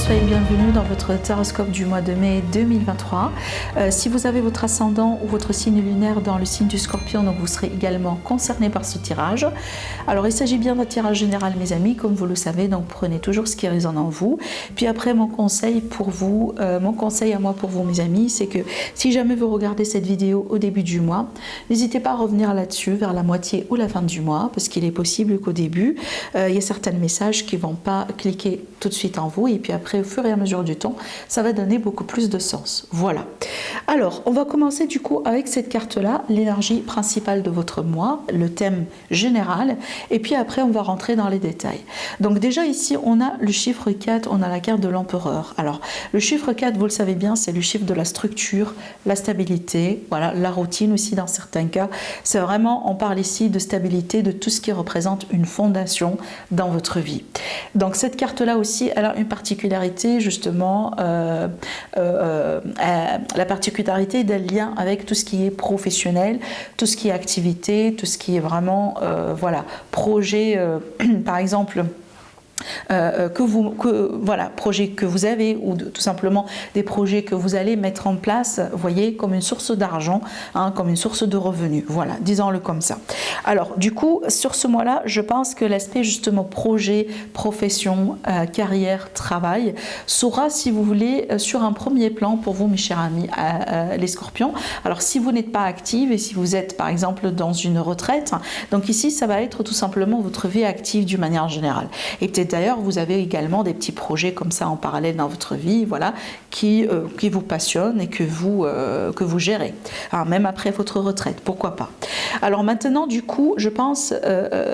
soyez le bienvenu dans votre horoscope du mois de mai 2023. Si vous avez votre ascendant ou votre signe lunaire dans le signe du Scorpion, donc vous serez également concerné par ce tirage. Alors il s'agit bien d'un tirage général mes amis, comme vous le savez, donc prenez toujours ce qui résonne en vous. Puis après mon conseil pour vous, mon conseil à moi pour vous mes amis, c'est que si jamais vous regardez cette vidéo au début du mois, n'hésitez pas à revenir là-dessus vers la moitié ou la fin du mois, parce qu'il est possible qu'au début, il y a certains messages qui ne vont pas cliquer tout de suite en vous, et puis après au fur et à mesure du temps ça va donner beaucoup plus de sens. Voilà, alors on va commencer du coup avec cette carte là, l'énergie principale de votre mois, le thème général, et puis après on va rentrer dans les détails. Donc déjà ici on a le chiffre 4, on a la carte de l'empereur. Alors le chiffre 4, vous le savez bien, c'est le chiffre de la structure, la stabilité, voilà, la routine aussi dans certains cas. C'est vraiment, on parle ici de stabilité, de tout ce qui représente une fondation dans votre vie. Donc cette carte là aussi, elle a une particularité justement, la particularité d'un lien avec tout ce qui est professionnel, tout ce qui est activité, tout ce qui est vraiment voilà, projet par exemple. Projets que vous avez ou tout simplement des projets que vous allez mettre en place, vous voyez, comme une source d'argent, hein, comme une source de revenus, voilà, disons-le comme ça. Alors du coup sur ce mois-là, je pense que l'aspect justement projet, profession, carrière, travail sera, si vous voulez, sur un premier plan pour vous mes chers amis les scorpions. Alors si vous n'êtes pas active et si vous êtes par exemple dans une retraite, donc ici ça va être tout simplement votre vie active d'une manière générale. Et peut-être d'ailleurs vous avez également des petits projets comme ça en parallèle dans votre vie, voilà, qui vous passionnent et que vous gérez, alors, même après votre retraite, pourquoi pas. Alors maintenant du coup je pense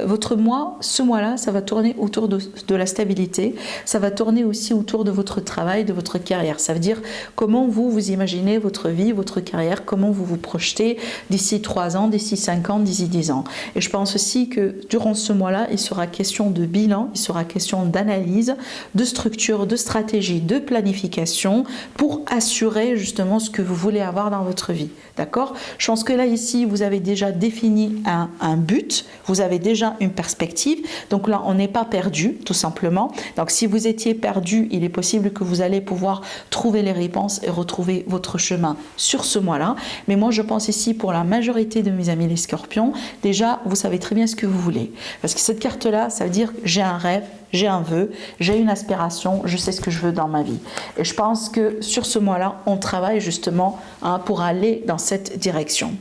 votre mois, ce mois-là, ça va tourner autour de la stabilité, ça va tourner aussi autour de votre travail, de votre carrière. Ça veut dire comment vous imaginez votre vie, votre carrière, comment vous vous projetez d'ici 3 ans, d'ici 5 ans, d'ici 10 ans. Et je pense aussi que durant ce mois-là, il sera question de bilan, il sera question d'analyse, de structure, de stratégie, de planification pour assurer justement ce que vous voulez avoir dans votre vie. D'accord? Je pense que là ici vous avez déjà défini un but, vous avez déjà une perspective, donc là on n'est pas perdu tout simplement. Donc si vous étiez perdu, il est possible que vous allez pouvoir trouver les réponses et retrouver votre chemin sur ce mois-là. Mais moi je pense ici pour la majorité de mes amis les scorpions, déjà vous savez très bien ce que vous voulez. Parce que cette carte-là, ça veut dire j'ai un rêve, j'ai un vœu, j'ai une aspiration, je sais ce que je veux dans ma vie. Et je pense que sur ce mois-là, on travaille justement pour aller dans cette direction.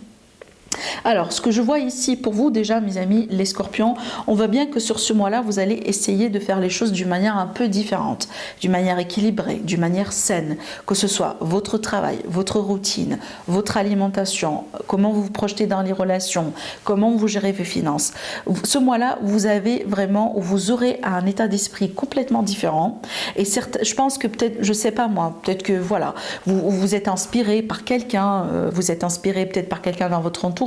Alors, ce que je vois ici pour vous déjà, mes amis, les scorpions, on voit bien que sur ce mois-là, vous allez essayer de faire les choses d'une manière un peu différente, d'une manière équilibrée, d'une manière saine, que ce soit votre travail, votre routine, votre alimentation, comment vous vous projetez dans les relations, comment vous gérez vos finances. Ce mois-là, vous avez vraiment, vous aurez un état d'esprit complètement différent. Et certes, je pense que peut-être, je sais pas moi, peut-être que voilà, vous êtes inspiré par quelqu'un, vous êtes inspiré peut-être par quelqu'un dans votre entourage,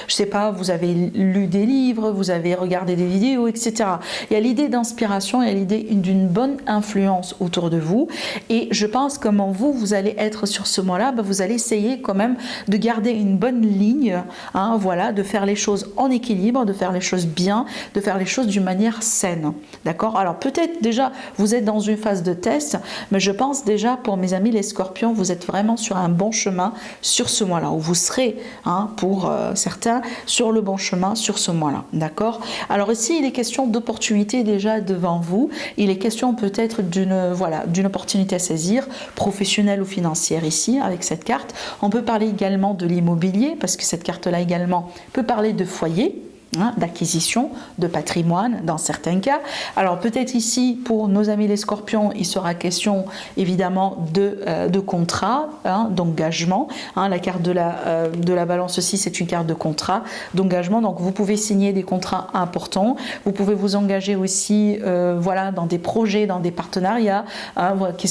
je sais pas, vous avez lu des livres, vous avez regardé des vidéos, etc. Il y a l'idée d'inspiration, il y a l'idée d'une bonne influence autour de vous, et je pense comment vous allez être sur ce mois-là, vous allez essayer quand même de garder une bonne ligne, hein, voilà, de faire les choses en équilibre, de faire les choses bien, de faire les choses d'une manière saine, d'accord? Alors peut-être déjà vous êtes dans une phase de test, mais je pense déjà pour mes amis les scorpions, vous êtes vraiment sur un bon chemin sur ce mois-là, où vous serez, hein, pour certains, sur le bon chemin sur ce mois-là, d'accord? Alors ici, il est question d'opportunités déjà devant vous, il est question peut-être d'une opportunité à saisir, professionnelle ou financière ici, avec cette carte. On peut parler également de l'immobilier, parce que cette carte-là également peut parler de foyer, hein, d'acquisition, de patrimoine dans certains cas. Alors peut-être ici pour nos amis les scorpions, il sera question évidemment de contrat, hein, d'engagement, hein, la carte de la balance aussi, c'est une carte de contrat, d'engagement, donc vous pouvez signer des contrats importants, vous pouvez vous engager aussi voilà, dans des projets, dans des partenariats, hein, voilà, qui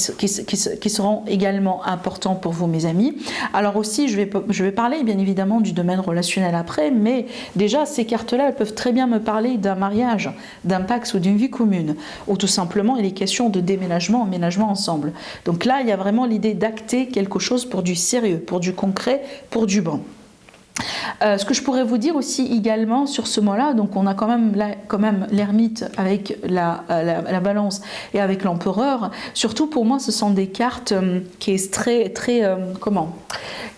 seront également importants pour vous mes amis. Alors aussi je vais parler bien évidemment du domaine relationnel après, mais déjà ces cartes là, elles peuvent très bien me parler d'un mariage, d'un pax ou d'une vie commune, ou tout simplement il est question de déménagement, emménagement ensemble. Donc là, il y a vraiment l'idée d'acter quelque chose pour du sérieux, pour du concret, pour du bon. Ce que je pourrais vous dire aussi également sur ce mois-là, donc on a quand même l'ermite avec la balance et avec l'empereur. Surtout pour moi, ce sont des cartes qui est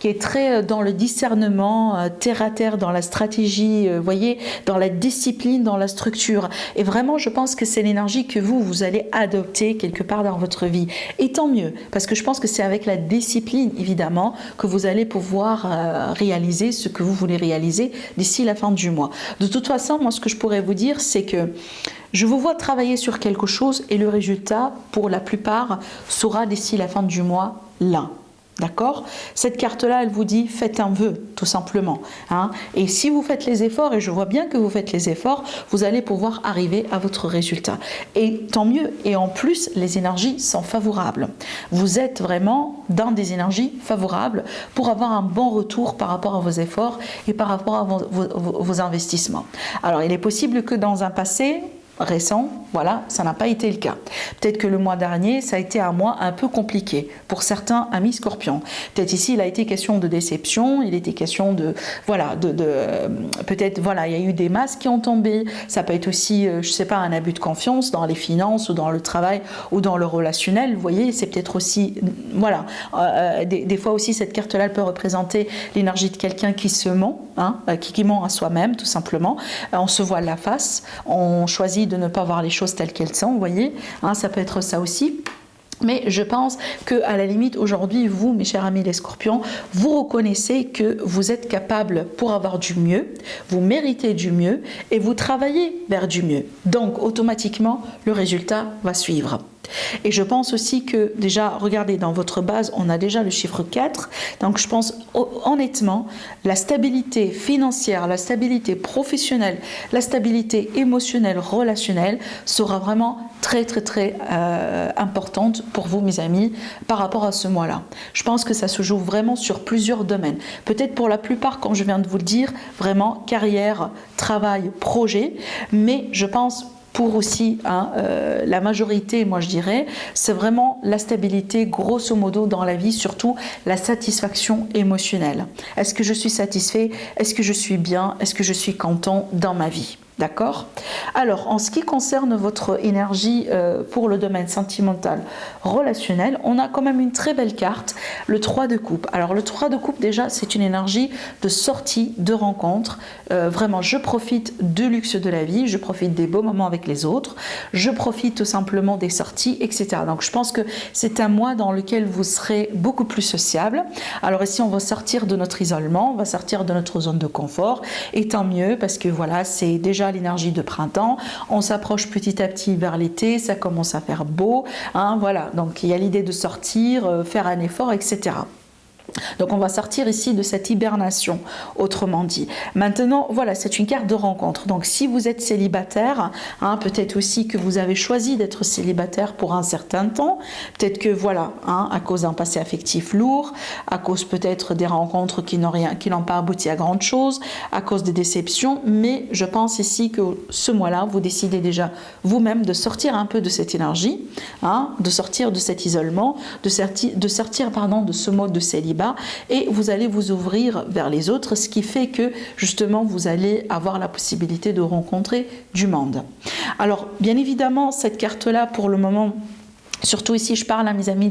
qui est très dans le discernement, terre à terre, dans la stratégie, voyez, dans la discipline, dans la structure. Et vraiment, je pense que c'est l'énergie que vous allez adopter quelque part dans votre vie. Et tant mieux, parce que je pense que c'est avec la discipline, évidemment, que vous allez pouvoir réaliser ce que vous voulez réaliser d'ici la fin du mois. De toute façon, moi, ce que je pourrais vous dire, c'est que je vous vois travailler sur quelque chose et le résultat, pour la plupart, sera d'ici la fin du mois là. D'accord? Cette carte-là, elle vous dit, faites un vœu, tout simplement. Hein? Et si vous faites les efforts, et je vois bien que vous faites les efforts, vous allez pouvoir arriver à votre résultat. Et tant mieux. Et en plus, les énergies sont favorables. Vous êtes vraiment dans des énergies favorables pour avoir un bon retour par rapport à vos efforts et par rapport à vos investissements. Alors, il est possible que dans un passé récent, voilà, ça n'a pas été le cas. Peut-être que le mois dernier, ça a été un mois un peu compliqué pour certains amis scorpions. Peut-être ici, il a été question de déception, il était question de, voilà, peut-être, voilà, il y a eu des masques qui ont tombé. Ça peut être aussi, je sais pas, un abus de confiance dans les finances ou dans le travail ou dans le relationnel. Vous voyez, c'est peut-être aussi, voilà, des fois aussi, cette carte-là, elle peut représenter l'énergie de quelqu'un qui se ment, hein, qui ment à soi-même, tout simplement. On se voile la face, on choisit de ne pas voir les choses telles qu'elles sont, vous voyez, hein, ça peut être ça aussi. Mais je pense qu'à la limite, aujourd'hui, vous, mes chers amis les scorpions, vous reconnaissez que vous êtes capable pour avoir du mieux, vous méritez du mieux et vous travaillez vers du mieux. Donc, automatiquement, le résultat va suivre. Et je pense aussi que déjà, regardez, dans votre base, on a déjà le chiffre 4. Donc je pense honnêtement, la stabilité financière, la stabilité professionnelle, la stabilité émotionnelle, relationnelle sera vraiment très importante pour vous, mes amis, par rapport à ce mois-là. Je pense que ça se joue vraiment sur plusieurs domaines. Peut-être pour la plupart, comme je viens de vous le dire, vraiment carrière, travail, projet, mais je pense pour aussi la majorité, moi je dirais, c'est vraiment la stabilité grosso modo dans la vie, surtout la satisfaction émotionnelle. Est-ce que je suis satisfait? Est-ce que je suis bien? Est-ce que je suis content dans ma vie? D'accord? Alors, en ce qui concerne votre énergie pour le domaine sentimental, relationnel, on a quand même une très belle carte, le 3 de coupe. Alors, le 3 de coupe, déjà, c'est une énergie de sortie, de rencontre. Vraiment, je profite du luxe de la vie, je profite des beaux moments avec les autres, je profite tout simplement des sorties, etc. Donc, je pense que c'est un mois dans lequel vous serez beaucoup plus sociable. Alors, ici, on va sortir de notre isolement, on va sortir de notre zone de confort, et tant mieux, parce que voilà, c'est déjà l'énergie de printemps, on s'approche petit à petit vers l'été, ça commence à faire beau, hein, voilà, donc il y a l'idée de sortir, faire un effort, etc. Donc on va sortir ici de cette hibernation, autrement dit. Maintenant, voilà, c'est une carte de rencontre. Donc si vous êtes célibataire, hein, peut-être aussi que vous avez choisi d'être célibataire pour un certain temps, peut-être que voilà, hein, à cause d'un passé affectif lourd, à cause peut-être des rencontres qui n'ont pas abouti à grande chose, à cause des déceptions, mais je pense ici que ce mois-là, vous décidez déjà vous-même de sortir un peu de cette énergie, hein, de sortir de cet isolement, de sortir de ce mode de célibat, et vous allez vous ouvrir vers les autres, ce qui fait que justement vous allez avoir la possibilité de rencontrer du monde. Alors bien évidemment, cette carte-là pour le moment, surtout ici je parle à mes amis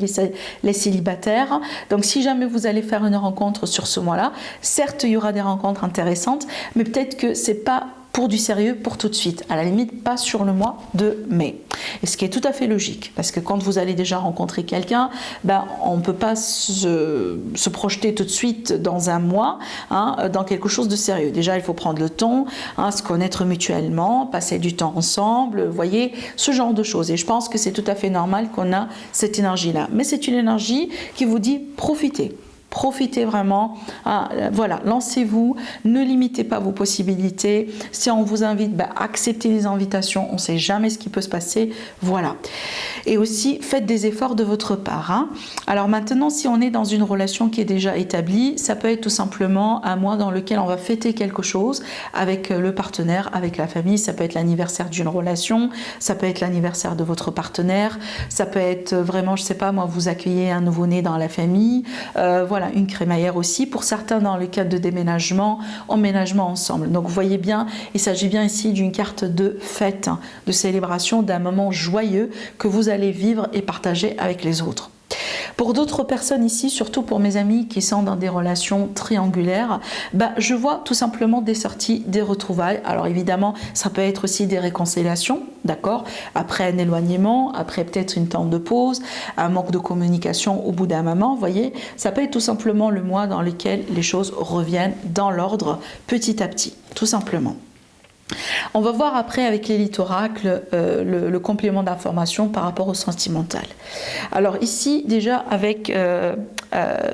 les célibataires, donc si jamais vous allez faire une rencontre sur ce mois-là, certes il y aura des rencontres intéressantes, mais peut-être que c'est pas pour du sérieux pour tout de suite, à la limite pas sur le mois de mai. Et ce qui est tout à fait logique, parce que quand vous allez déjà rencontrer quelqu'un, ben, on ne peut pas se projeter tout de suite dans un mois, hein, dans quelque chose de sérieux. Déjà, il faut prendre le temps, hein, se connaître mutuellement, passer du temps ensemble, vous voyez, ce genre de choses. Et je pense que c'est tout à fait normal qu'on a cette énergie-là. Mais c'est une énergie qui vous dit profitez. Profitez vraiment, voilà, lancez-vous, ne limitez pas vos possibilités. Si on vous invite, acceptez les invitations, on ne sait jamais ce qui peut se passer, voilà. Et aussi, faites des efforts de votre part. Hein. Alors maintenant, si on est dans une relation qui est déjà établie, ça peut être tout simplement un mois dans lequel on va fêter quelque chose avec le partenaire, avec la famille. Ça peut être l'anniversaire d'une relation, ça peut être l'anniversaire de votre partenaire, ça peut être vraiment, je ne sais pas moi, vous accueillez un nouveau-né dans la famille, voilà. voilà, une crémaillère aussi. Pour certains, dans le cadre de déménagement, emménagement ensemble. Donc vous voyez bien, il s'agit bien ici d'une carte de fête, de célébration, d'un moment joyeux que vous allez vivre et partager avec les autres. Pour d'autres personnes ici, surtout pour mes amis qui sont dans des relations triangulaires, je vois tout simplement des sorties, des retrouvailles. Alors évidemment, ça peut être aussi des réconciliations, d'accord? Après un éloignement, après peut-être une temps de pause, un manque de communication au bout d'un moment, vous voyez? Ça peut être tout simplement le mois dans lequel les choses reviennent dans l'ordre petit à petit, tout simplement. On va voir après avec l'élite oracle le complément d'information par rapport au sentimental. Alors ici déjà avec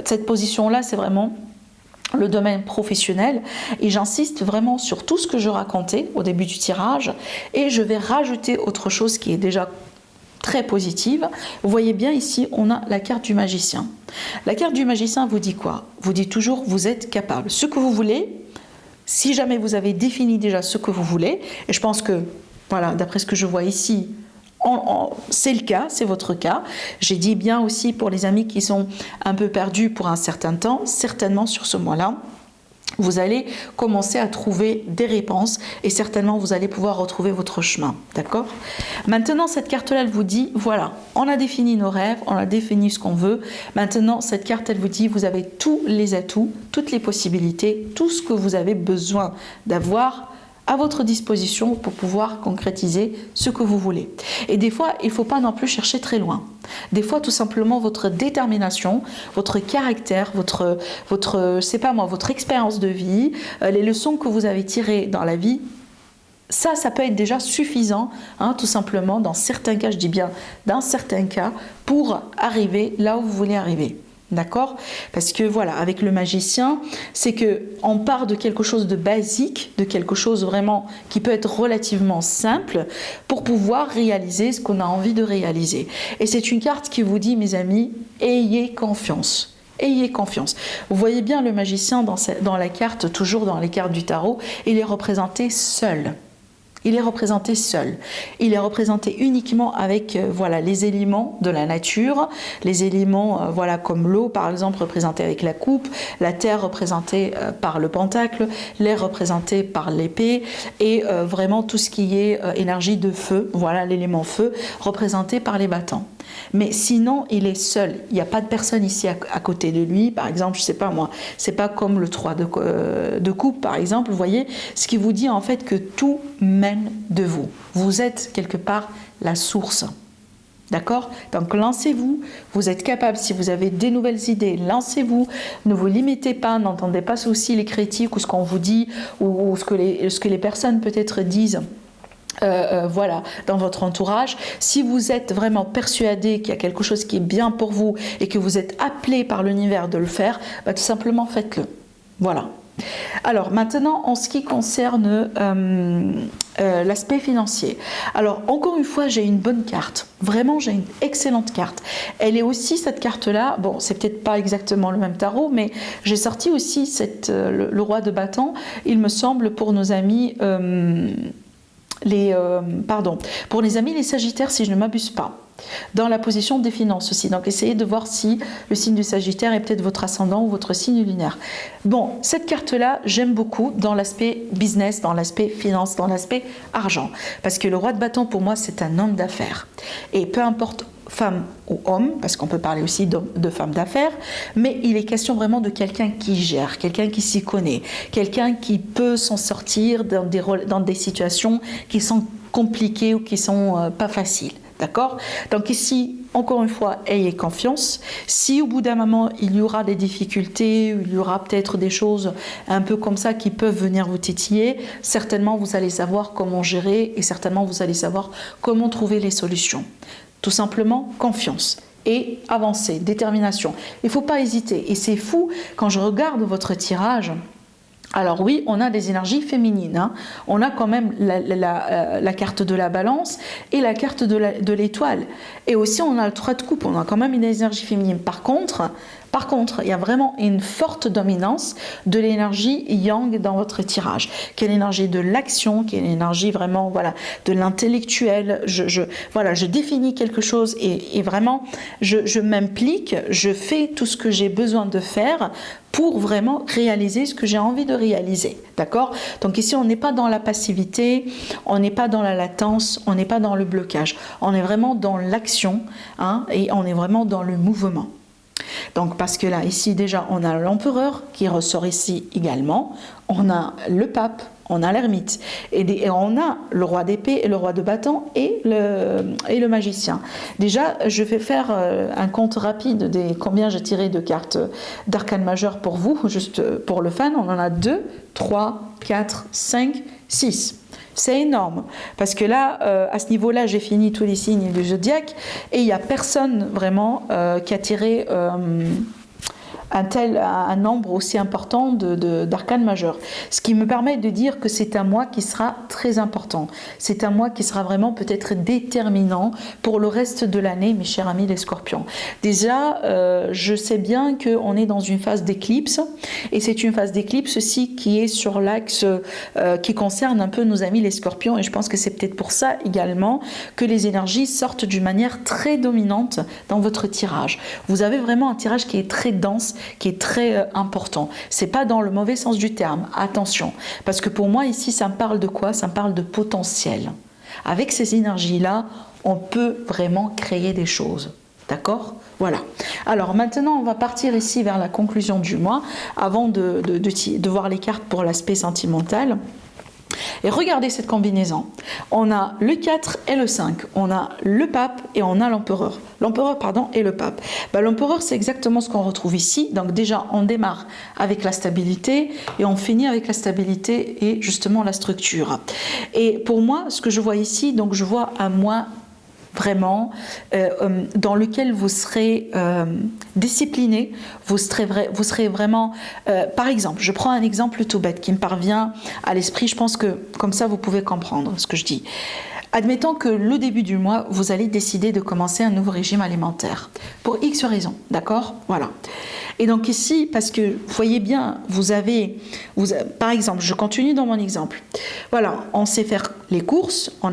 cette position-là, c'est vraiment le domaine professionnel et j'insiste vraiment sur tout ce que je racontais au début du tirage et je vais rajouter autre chose qui est déjà très positive. Vous voyez bien ici, on a la carte du magicien. La carte du magicien vous dit quoi? Vous dit toujours, vous êtes capable. Ce que vous voulez, si jamais vous avez défini déjà ce que vous voulez, et je pense que, voilà, d'après ce que je vois ici, c'est le cas, c'est votre cas. J'ai dit bien aussi pour les amis qui sont un peu perdus pour un certain temps, certainement sur ce mois-là, vous allez commencer à trouver des réponses et certainement vous allez pouvoir retrouver votre chemin, d'accord? Maintenant, cette carte-là, elle vous dit, voilà, on a défini nos rêves, on a défini ce qu'on veut. Maintenant, cette carte, elle vous dit, vous avez tous les atouts, toutes les possibilités, tout ce que vous avez besoin d'avoir à votre disposition pour pouvoir concrétiser ce que vous voulez. Et des fois, il ne faut pas non plus chercher très loin. Des fois, tout simplement, votre détermination, votre caractère, votre expérience de vie, les leçons que vous avez tirées dans la vie, ça peut être déjà suffisant, tout simplement, dans certains cas, je dis bien dans certains cas, pour arriver là où vous voulez arriver. D'accord? Parce que voilà, avec le magicien, c'est que on part de quelque chose de basique, de quelque chose vraiment qui peut être relativement simple pour pouvoir réaliser ce qu'on a envie de réaliser. Et c'est une carte qui vous dit, mes amis, ayez confiance. Ayez confiance. Vous voyez bien le magicien dans la carte, toujours dans les cartes du tarot, il est représenté seul. Il est représenté seul. Il est représenté uniquement avec voilà, les éléments de la nature, les éléments voilà, comme l'eau par exemple représentée avec la coupe, la terre représentée par le pentacle, l'air représenté par l'épée et vraiment tout ce qui est énergie de feu, voilà l'élément feu représenté par les bâtons. Mais sinon, il est seul. Il n'y a pas de personne ici à côté de lui. Par exemple, je ne sais pas moi, c'est pas comme le 3 de coupe, par exemple. Vous voyez, ce qui vous dit en fait que tout mène de vous. Vous êtes quelque part la source. D'accord? Donc lancez-vous, vous êtes capable, si vous avez des nouvelles idées, lancez-vous, ne vous limitez pas, n'entendez pas aussi les critiques ou ce qu'on vous dit ou ce que les personnes peut-être disent. Voilà, dans votre entourage. Si vous êtes vraiment persuadé qu'il y a quelque chose qui est bien pour vous et que vous êtes appelé par l'univers de le faire, tout simplement faites-le. Voilà. Alors maintenant, en ce qui concerne l'aspect financier. Alors encore une fois, j'ai une bonne carte. Vraiment, j'ai une excellente carte. Elle est aussi, cette carte-là, bon, c'est peut-être pas exactement le même tarot, mais j'ai sorti aussi le roi de bâton, il me semble, pour nos amis... pour les amis les Sagittaires, si je ne m'abuse pas, dans la position des finances aussi. Donc essayez de voir si le signe du Sagittaire est peut-être votre ascendant ou votre signe lunaire. Bon, cette carte-là, j'aime beaucoup dans l'aspect business, dans l'aspect finance, dans l'aspect argent. Parce que le roi de bâton, pour moi, c'est un homme d'affaires. Et peu importe femme ou homme, parce qu'on peut parler aussi de femme d'affaires, mais il est question vraiment de quelqu'un qui gère, quelqu'un qui s'y connaît, quelqu'un qui peut s'en sortir dans des situations qui sont compliquées ou qui sont pas faciles. D'accord? Donc ici, encore une fois, ayez confiance. Si au bout d'un moment, il y aura des difficultés, il y aura peut-être des choses un peu comme ça qui peuvent venir vous titiller, certainement vous allez savoir comment gérer et certainement vous allez savoir comment trouver les solutions. Tout simplement, confiance et avancer, détermination. Il ne faut pas hésiter. Et c'est fou, quand je regarde votre tirage, Alors oui, on a des énergies féminines, hein. On a quand même la carte de la balance et la carte de l'étoile. Et aussi on a le 3 de coupe, on a quand même une énergie féminine. Par contre, il y a vraiment une forte dominance de l'énergie yang dans votre tirage, qui est l'énergie de l'action, qui est l'énergie vraiment de l'intellectuel. Je définis quelque chose et vraiment je m'implique, je fais tout ce que j'ai besoin de faire pour vraiment réaliser ce que j'ai envie de réaliser. D'accord ? Donc ici, on n'est pas dans la passivité, on n'est pas dans la latence, on n'est pas dans le blocage. On est vraiment dans l'action, hein, et on est vraiment dans le mouvement. Donc parce que là, ici déjà, on a l'empereur qui ressort ici également, on a le pape, on a l'ermite, et on a le roi d'épée et le roi de bâton et le magicien. Déjà, je vais faire un compte rapide des combien j'ai tiré de cartes d'arcane majeur pour vous, juste pour le fan. On en a 2, 3, 4, 5, 6. C'est énorme, parce que là, à ce niveau-là, j'ai fini tous les signes du zodiaque, et il n'y a personne vraiment qui a tiré un nombre aussi important d'arcanes majeurs. Ce qui me permet de dire que c'est un mois qui sera très important. C'est un mois qui sera vraiment peut-être déterminant pour le reste de l'année, mes chers amis les scorpions. Déjà, je sais bien qu'on est dans une phase d'éclipse, et c'est une phase d'éclipse aussi qui est sur l'axe qui concerne un peu nos amis les scorpions, et je pense que c'est peut-être pour ça également que les énergies sortent d'une manière très dominante dans votre tirage. Vous avez vraiment un tirage qui est très dense, qui est très important. C'est pas dans le mauvais sens du terme, attention, parce que pour moi ici ça me parle de quoi? Ça me parle de potentiel. Avec ces énergies-là, on peut vraiment créer des choses. D'accord? Voilà. Alors maintenant, on va partir ici vers la conclusion du mois, avant de voir les cartes pour l'aspect sentimental. Et regardez cette combinaison. On a le 4 et le 5. On a le pape et on a l'empereur. L'empereur, pardon, et le pape. L'empereur, c'est exactement ce qu'on retrouve ici. Donc déjà, on démarre avec la stabilité et on finit avec la stabilité et justement la structure. Et pour moi, ce que je vois ici, donc je vois un mois vraiment dans lequel vous serez discipliné, vous serez vraiment par exemple, je prends un exemple tout bête qui me parvient à l'esprit, je pense que comme ça vous pouvez comprendre ce que je dis. Admettons que le début du mois, vous allez décider de commencer un nouveau régime alimentaire pour X raisons, d'accord? Voilà. Et donc ici, parce que vous voyez bien, par exemple, je continue dans mon exemple. Voilà, on sait faire les courses, on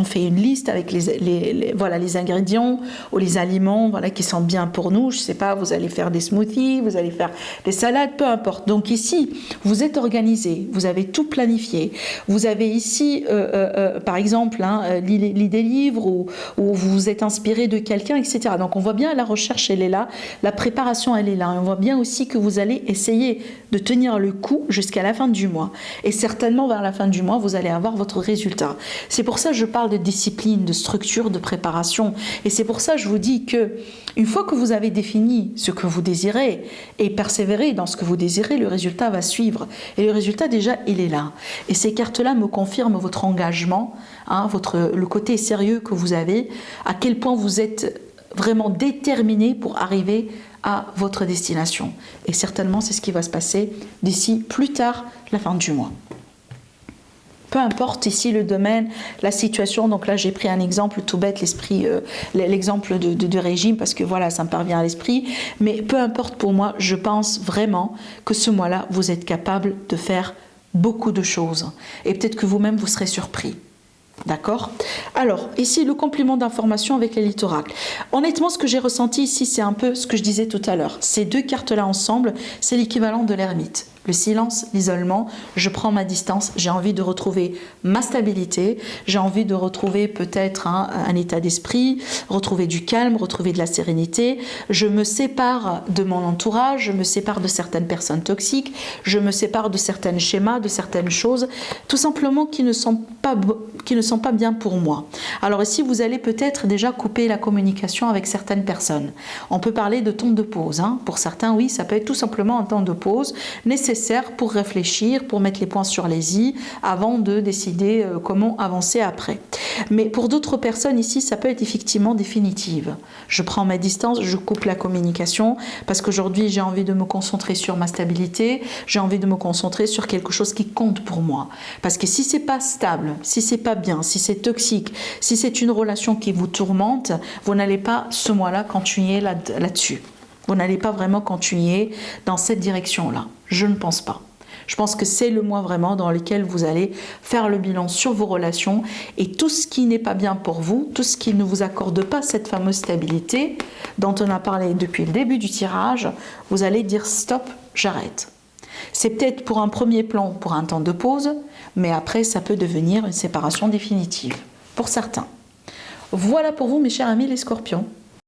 fait une liste avec les ingrédients ou les aliments, qui sont bien pour nous. Je sais pas, vous allez faire des smoothies, vous allez faire des salades, peu importe. Donc ici, vous êtes organisé, vous avez tout planifié. Vous avez ici, par exemple, l'idée livre ou vous vous êtes inspiré de quelqu'un, etc. Donc on voit bien la recherche, elle est là, la préparation, elle est là. On voit bien aussi que vous allez essayer de tenir le coup jusqu'à la fin du mois. Et certainement, vers la fin du mois, vous allez avoir votre résultat. C'est pour ça que je parle de discipline, de structure, de préparation. Et c'est pour ça que je vous dis que une fois que vous avez défini ce que vous désirez et persévérez dans ce que vous désirez, le résultat va suivre. Et le résultat, déjà, il est là. Et ces cartes-là me confirment votre engagement, le côté sérieux que vous avez, à quel point vous êtes vraiment déterminé pour arriver à votre destination. Et certainement, c'est ce qui va se passer d'ici plus tard, la fin du mois. Peu importe ici le domaine, la situation, donc là j'ai pris un exemple tout bête, l'exemple de régime, parce que voilà, ça me parvient à l'esprit, mais peu importe pour moi, je pense vraiment que ce mois-là, vous êtes capable de faire beaucoup de choses. Et peut-être que vous-même, vous serez surpris. D'accord? Alors, ici, le complément d'information avec l'élite oracle. Honnêtement, ce que j'ai ressenti ici, c'est un peu ce que je disais tout à l'heure. Ces deux cartes-là ensemble, c'est l'équivalent de l'ermite. Le silence, l'isolement, je prends ma distance, j'ai envie de retrouver ma stabilité, j'ai envie de retrouver peut-être un état d'esprit, retrouver du calme, retrouver de la sérénité. Je me sépare de mon entourage, je me sépare de certaines personnes toxiques, je me sépare de certains schémas, de certaines choses, tout simplement qui ne sont pas bien pour moi. Alors ici, vous allez peut-être déjà couper la communication avec certaines personnes. On peut parler de temps de pause. Pour certains, oui, ça peut être tout simplement un temps de pause nécessaire pour réfléchir, pour mettre les points sur les i avant de décider comment avancer après. Mais pour d'autres personnes ici, ça peut être effectivement définitive. Je prends ma distance, je coupe la communication parce qu'aujourd'hui j'ai envie de me concentrer sur ma stabilité, j'ai envie de me concentrer sur quelque chose qui compte pour moi. Parce que si c'est pas stable, si c'est pas bien, si c'est toxique, si c'est une relation qui vous tourmente, vous n'allez pas ce mois-là continuer là-dessus. Vous n'allez pas vraiment continuer dans cette direction-là. Je ne pense pas. Je pense que c'est le mois vraiment dans lequel vous allez faire le bilan sur vos relations et tout ce qui n'est pas bien pour vous, tout ce qui ne vous accorde pas cette fameuse stabilité dont on a parlé depuis le début du tirage, vous allez dire stop, j'arrête. C'est peut-être pour un premier plan, pour un temps de pause, mais après ça peut devenir une séparation définitive, pour certains. Voilà pour vous mes chers amis les scorpions.